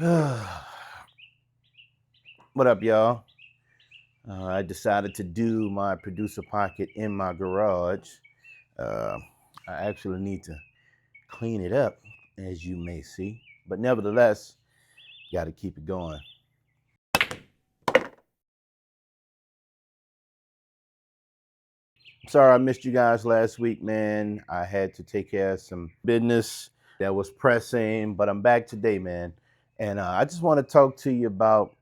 What up, y'all? I decided to do my producer pocket in my garage. Uh, I actually need to clean it up, as you may see, but nevertheless, got to keep it going. Sorry I missed you guys last week, man. I had to take care of some business that was pressing, but I'm back today, man. And I just want to talk to you about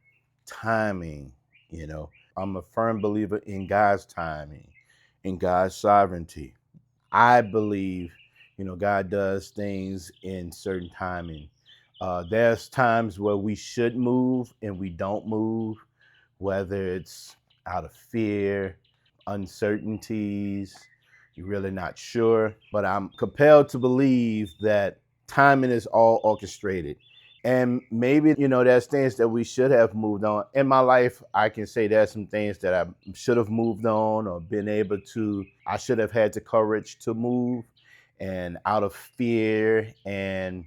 timing. I'm a firm believer in God's timing, in God's sovereignty. I believe, God does things in certain timing. There's times where we should move and we don't move, whether it's out of fear, uncertainties, you're really not sure. But I'm compelled to believe that timing is all orchestrated. And maybe, there's things that we should have moved on. In my life, I can say there's some things that I should have moved on or been able to, I should have had the courage to move. And out of fear and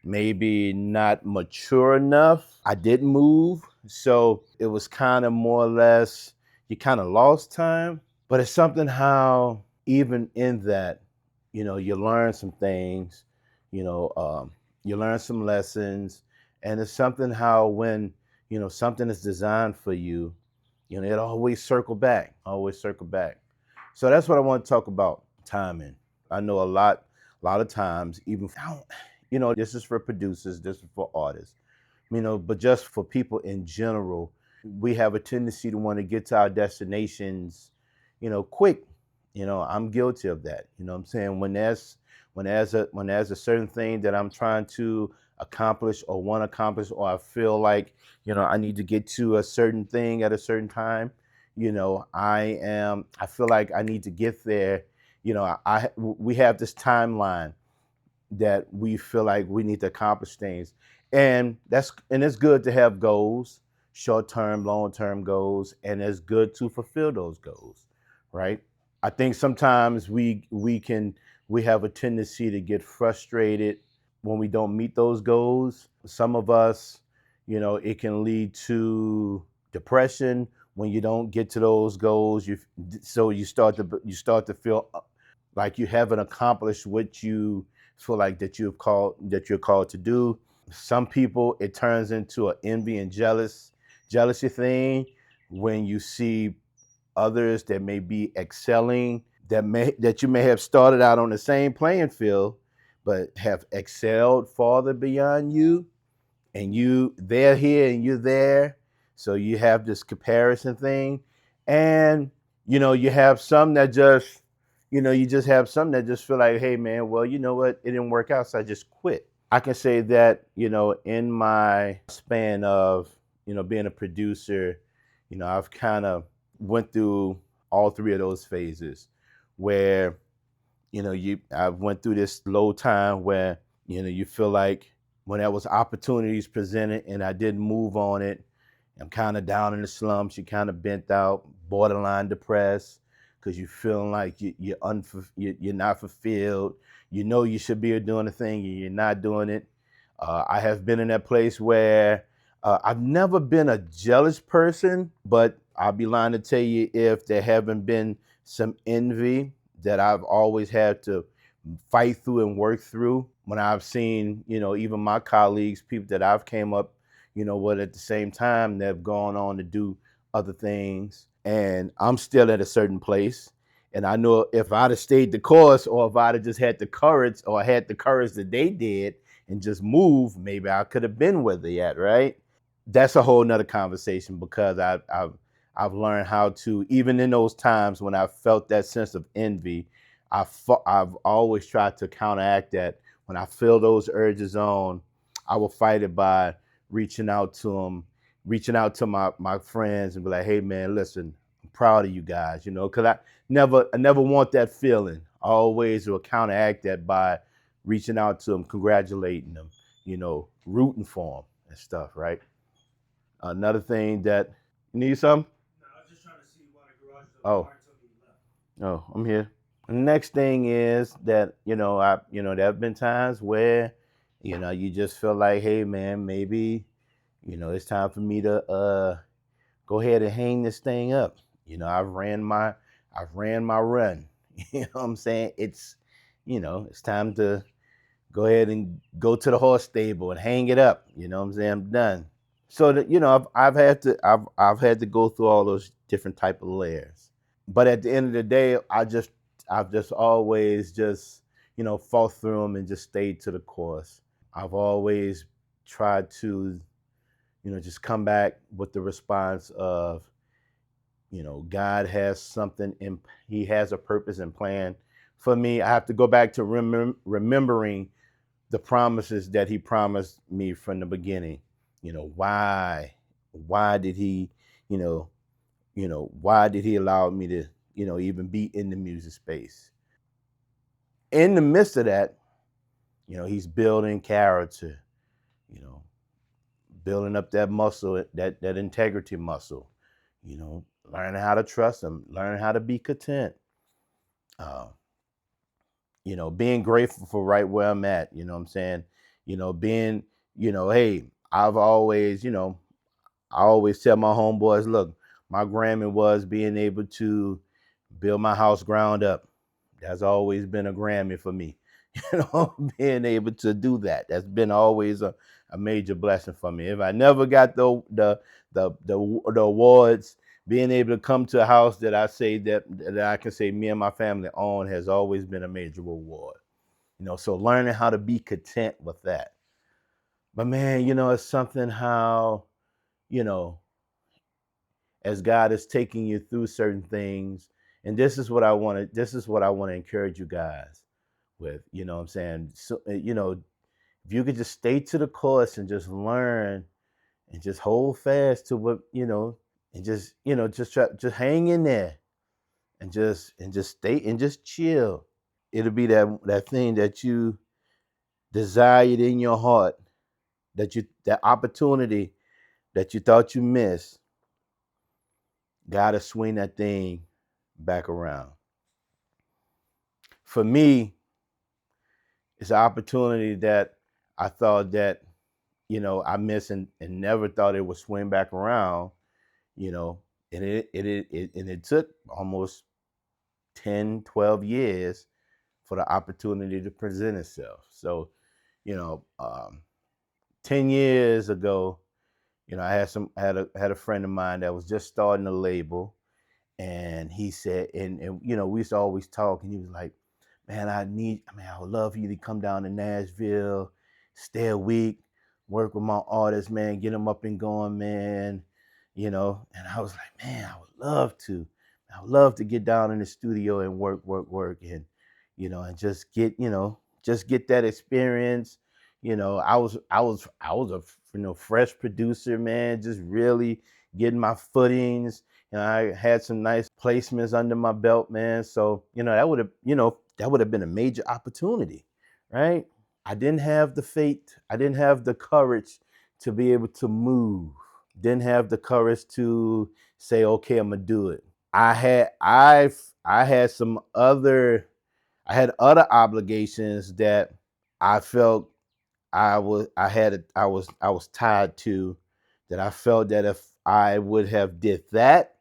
maybe not mature enough, I didn't move. So it was kind of more or less, you kind of lost time. But it's something how, even in that, you learn some things, you learn some lessons. And it's something how when, something is designed for you, it always circle back, always circle back. So that's what I want to talk about, timing. I know a lot of times, even, this is for producers, this is for artists, but just for people in general, we have a tendency to want to get to our destinations, quick. I'm guilty of that. You know what I'm saying? When there's a certain thing that I'm trying to accomplish or want to accomplish, or I feel like, I need to get to a certain thing at a certain time, I feel like I need to get there. We have this timeline that we feel like we need to accomplish things. And it's good to have goals, short-term, long-term goals, and it's good to fulfill those goals, right? I think sometimes we have a tendency to get frustrated when we don't meet those goals. Some of us, it can lead to depression when you don't get to those goals. You start to feel like you haven't accomplished what you feel like that you're called to do. Some people, it turns into an envy and jealousy thing when you see others that may be excelling, that you may have started out on the same playing field but have excelled farther beyond you, and they're here and you're there. So you have this comparison thing. And you have some that just, you just have some that just feel like, hey man, well, you know what, it didn't work out, so I just quit. I can say that, in my span of, being a producer, I've kind of went through all three of those phases where, I went through this low time where, you feel like when there was opportunities presented and I didn't move on it, I'm kind of down in the slumps. You're kind of bent out, borderline depressed, because you're feeling like you're not fulfilled. You should be doing a thing and you're not doing it. I have been in that place where I've never been a jealous person, but I'll be lying to tell you if there haven't been some envy that I've always had to fight through and work through. When I've seen, even my colleagues, people that I've came up, with at the same time, they've gone on to do other things. And I'm still at a certain place. And I know if I'd have stayed the course, or if I'd have just had the courage, or had the courage that they did and just move, maybe I could have been where they at, right? That's a whole nother conversation, because I've learned how to, even in those times when I felt that sense of envy, I've always tried to counteract that. When I feel those urges on, I will fight it by reaching out to them, reaching out to my friends and be like, hey man, listen, I'm proud of you guys, because I never want that feeling. I always will counteract that by reaching out to them, congratulating them, rooting for them and stuff, right? Another thing that, you need some? No, I was just trying to see why the garage is Oh, open. Told me you left. I'm here. The next thing is that, there have been times where, you just feel like, hey man, maybe It's time for me to go ahead and hang this thing up. I've ran my run. You know what I'm saying? It's time to go ahead and go to the horse stable and hang it up. You know what I'm saying? I'm done. So that I've had to go through all those different type of layers. But at the end of the day, I've just always just fought through them and just stayed to the course. I've always tried to just come back with the response of God has something in he has a purpose and plan for me. I have to go back to remembering the promises that he promised me from the beginning. Why did he you know why did he allow me to even be in the music space? In the midst of that, he's building character, you know building up that muscle, that integrity muscle, learning how to trust him, learning how to be content, uh, being grateful for right where I'm at. You know what I'm saying? Being, hey, I've always, I always tell my homeboys, look, my Grammy was being able to build my house ground up. That's always been a Grammy for me. Being able to do that. That's been always a major blessing for me. If I never got the awards, being able to come to a house that I can say me and my family own has always been a major reward. So learning how to be content with that. But man, it's something how, you know, as God is taking you through certain things. And this is what I want to encourage you guys with. You know what I'm saying? So, if you could just stay to the course and just learn and just hold fast to what, and just hang in there and just stay and just chill. It'll be that thing that you desired in your heart, that opportunity that you thought you missed. Gotta swing that thing back around. For me, it's an opportunity that I thought that, I missed and never thought it would swing back around, you know, and it took almost 10, 12 years for the opportunity to present itself. So, you know, um, 10 years ago, I had a friend of mine that was just starting a label, and he said, and we used to always talk, and he was like, man, I would love for you to come down to Nashville, stay a week, work with my artists, man, get them up and going, man. And I was like, man, I would love to. I would love to get down in the studio and work, and just get that experience. I was a fresh producer, man, just really getting my footings. I had some nice placements under my belt, man. So, that would have been a major opportunity, right? I didn't have the faith. I didn't have the courage to be able to move. Didn't have the courage to say, okay, I'm gonna do it. I had other obligations that I felt I was tied to, that I felt that if I would have did that,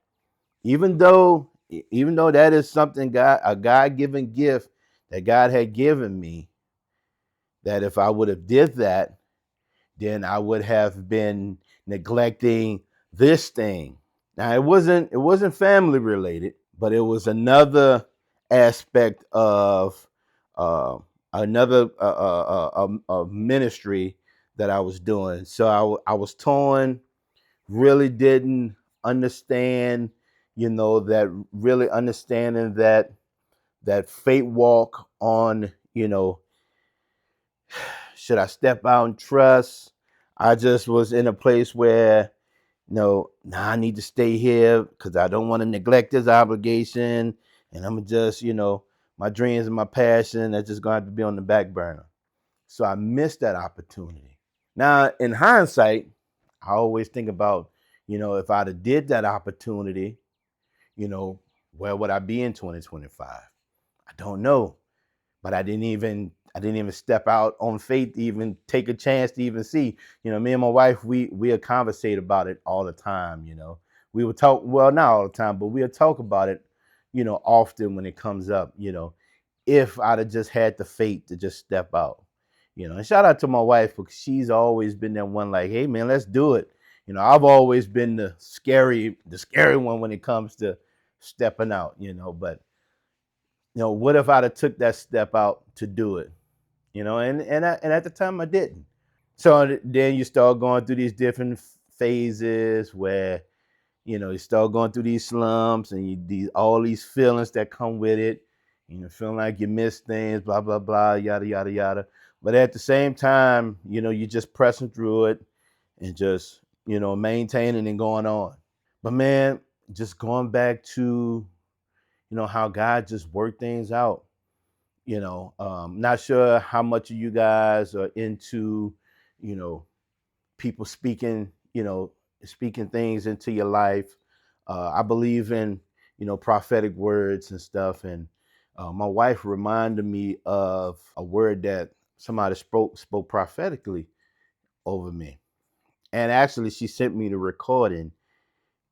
even though that is something a God-given gift that God had given me, that if I would have did that, then I would have been neglecting this thing. Now it wasn't family related, but it was another aspect of uh, another ministry that I was doing. So I was torn. Really didn't understand, that really understanding that fate walk on, should I step out and trust? I just was in a place where, I need to stay here because I don't want to neglect this obligation. And I'm just, my dreams and my passion are just going to have to be on the back burner. So I missed that opportunity. Now, in hindsight, I always think about, if I'd have did that opportunity, where would I be in 2025? I don't know. But I didn't even step out on faith to even take a chance to even see. Me and my wife, we would conversate about it all the time. We would talk, well, not all the time, but we'll talk about it, often when it comes up. If I'd have just had the faith to just step out. And shout out to my wife, because she's always been that one like, hey man, let's do it. I've always been the scary one when it comes to stepping out. But what if I'd have took that step out to do it? And at the time I didn't. So then you start going through these different phases where you start going through these slumps, and all these feelings that come with it. Feeling like you miss things, blah blah blah, yada yada yada. But at the same time, you're just pressing through it and just maintaining and going on. But man, just going back to how God just worked things out. Not sure how much of you guys are into, you know, people speaking, speaking things into your life. I believe in, prophetic words and stuff. And my wife reminded me of a word that somebody spoke prophetically over me. And actually, she sent me the recording,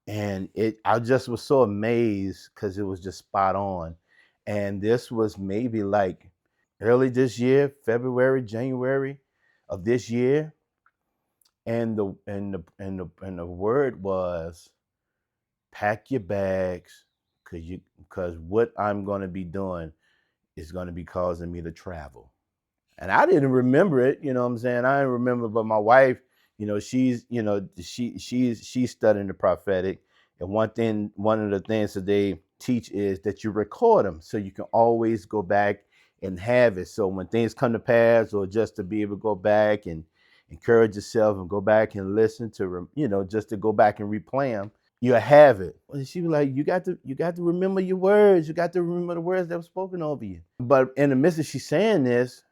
and I just was so amazed because it was just spot on. And this was maybe like early this year, February, January of this year. And the word was, pack your bags, because what I'm going to be doing is going to be causing me to travel. And I didn't remember it, you know what I'm saying? I didn't remember, but my wife, she's studying the prophetic. And one of the things that they teach is that you record them so you can always go back and have it. So when things come to pass, or just to be able to go back and encourage yourself and go back and listen to, just to go back and replay them, you have it. And she was like, you got to remember your words. You got to remember the words that were spoken over you. But in the midst of she saying this,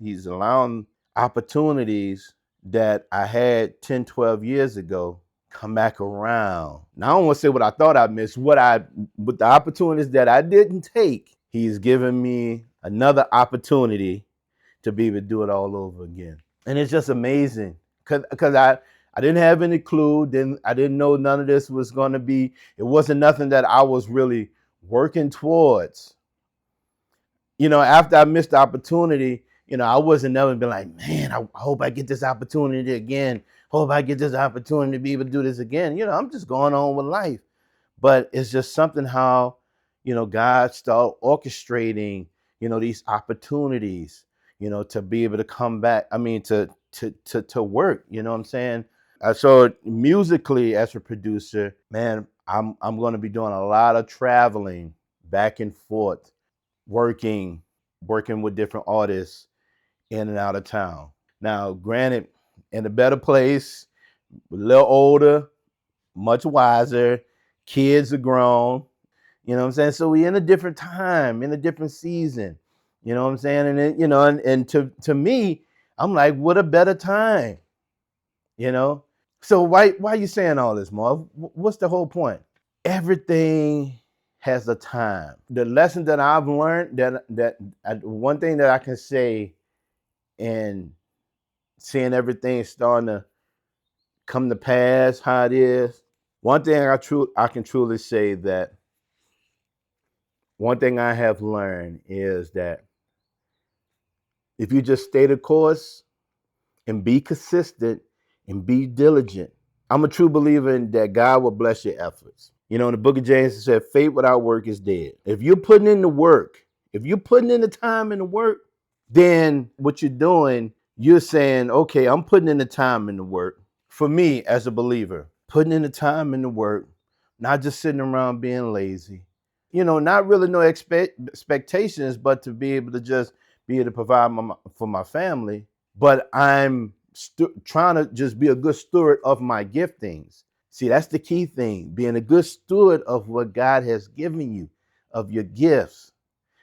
he's allowing opportunities that I had 10, 12 years ago come back around. Now I don't want to say what I thought I missed, but the opportunities that I didn't take, he's given me another opportunity to be able to do it all over again. And it's just amazing, because I didn't have any clue. I didn't know none of this was going to be. It wasn't nothing that I was really working towards. After I missed the opportunity, I wasn't never been like, man, I hope I get this opportunity again. Hope I get this opportunity to be able to do this again. I'm just going on with life. But it's just something how, God started orchestrating, these opportunities, to be able to come back. I mean, to work, you know what I'm saying? So musically, as a producer, man, I'm going to be doing a lot of traveling back and forth, working with different artists in and out of town. Now, granted, in a better place, a little older, much wiser, kids are grown, you know what I'm saying? So we in a different time, in a different season, you know what I'm saying? And it, and to me, I'm like, what a better time, you know? So why are you saying all this, Marv? What's the whole point? Everything has a time. The lesson that I've learned, one thing that I can say, in seeing everything starting to come to pass how it is, one thing I can truly say, that one thing I have learned is that if you just stay the course and be consistent and be diligent, I'm a true believer in that God will bless your efforts. In the book of James, it said, faith without work is dead. If you're putting in the work, if you're putting in the time and the work, then what you're doing, you're saying, okay, I'm putting in the time and the work. For me, as a believer, putting in the time and the work, not just sitting around being lazy, not really no expectations, but to be able to just be able to provide for my family. But I'm trying to just be a good steward of my giftings. See, that's the key thing, being a good steward of what God has given you, of your gifts.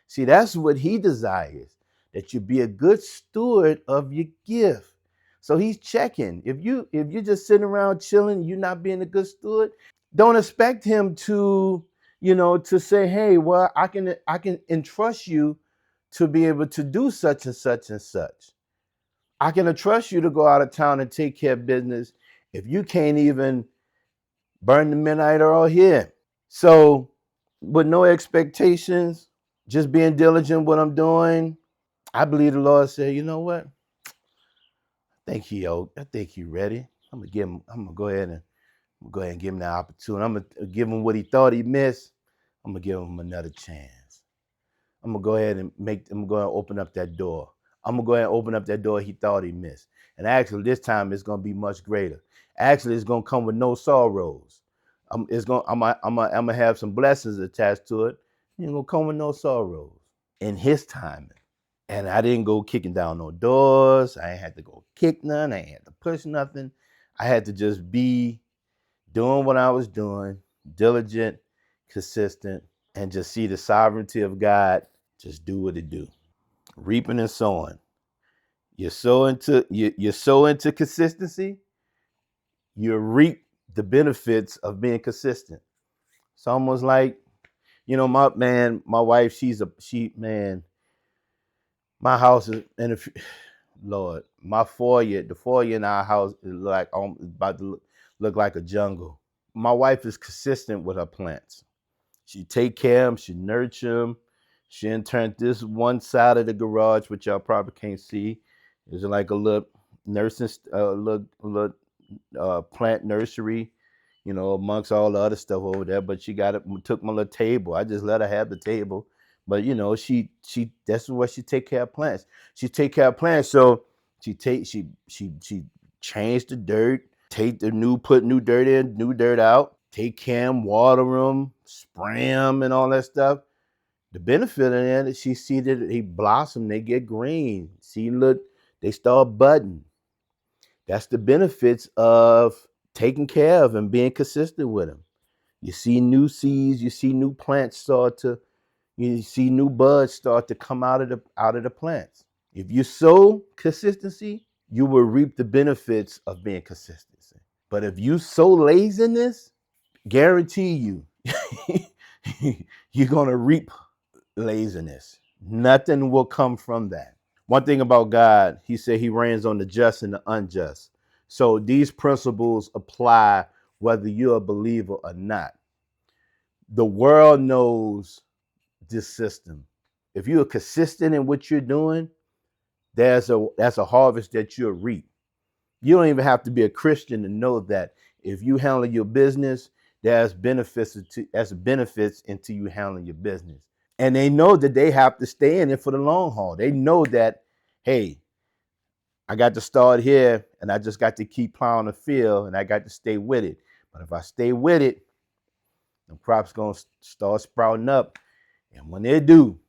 See, that's what he desires, that you be a good steward of your gift. So he's checking. If you're just sitting around chilling, you're not being a good steward, don't expect him to, to say, hey, well, I can entrust you to be able to do such and such and such. I can trust you to go out of town and take care of business if you can't even burn the midnight oil here. So, with no expectations, just being diligent what I'm doing, I believe the Lord said, you know what? I think he ready. I'm gonna go ahead and give him that opportunity. I'm gonna give him what he thought he missed. I'm gonna give him another chance. I'm gonna go ahead and open up that door. I'm gonna go ahead and open up that door he thought he missed. And actually, this time it's gonna be much greater. Actually, it's gonna come with no sorrows. I'm gonna have some blessings attached to it. It's gonna come with no sorrows in his timing. And I didn't go kicking down no doors. I ain't had to go kick none. I ain't had to push nothing. I had to just be doing what I was doing, diligent, consistent, and just see the sovereignty of God just do what it do. Reaping and sowing. You're so into consistency, you reap the benefits of being consistent. It's almost like, my wife, my house is Lord, the foyer in our house is like about to look like a jungle. My wife is consistent with her plants. She take care of them, she nurture them. She turned this one side of the garage, which y'all probably can't see. It's like a little nursing, plant nursery, amongst all the other stuff over there. But she took my little table. I just let her have the table. But she that's what she take care of plants. She take care of plants. So she changed the dirt, put new dirt in, new dirt out, take care of them, water them, spray them, and all that stuff. The benefit of that is she see that they blossom, they get green. See, look, they start budding. That's the benefits of taking care of and being consistent with them. You see new seeds, you see new plants you see new buds start to come out of the plants. If you sow consistency, you will reap the benefits of being consistency. But if you sow laziness, guarantee you, you're gonna reap laziness. Nothing will come from that. One thing about God, he said he reigns on the just and the unjust. So these principles apply whether you're a believer or not. The world knows this system. If you're consistent in what you're doing, that's a harvest that you'll reap. You don't even have to be a Christian to know that if you handle your business, there's benefits into you handling your business. And they know that they have to stay in it for the long haul. They know that, hey, I got to start here and I just got to keep plowing the field and I got to stay with it. But if I stay with it, the crops going to start sprouting up. And when they do,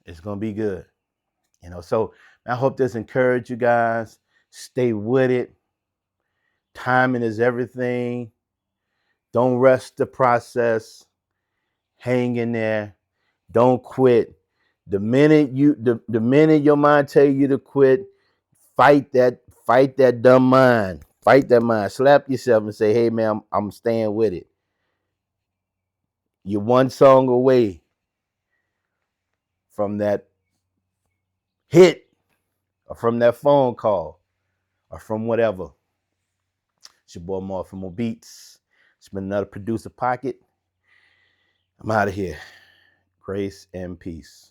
it's going to be good. So I hope this encouraged you guys. Stay with it. Timing is everything. Don't rush the process. Hang in there. Don't quit. The minute your mind tell you to quit, fight that dumb mind. Fight that mind. Slap yourself and say, hey man, I'm staying with it. You're one song away from that hit or from that phone call or from whatever. It's your boy Mark from Mo Beats. It's been another producer pocket. I'm out of here. Grace and peace.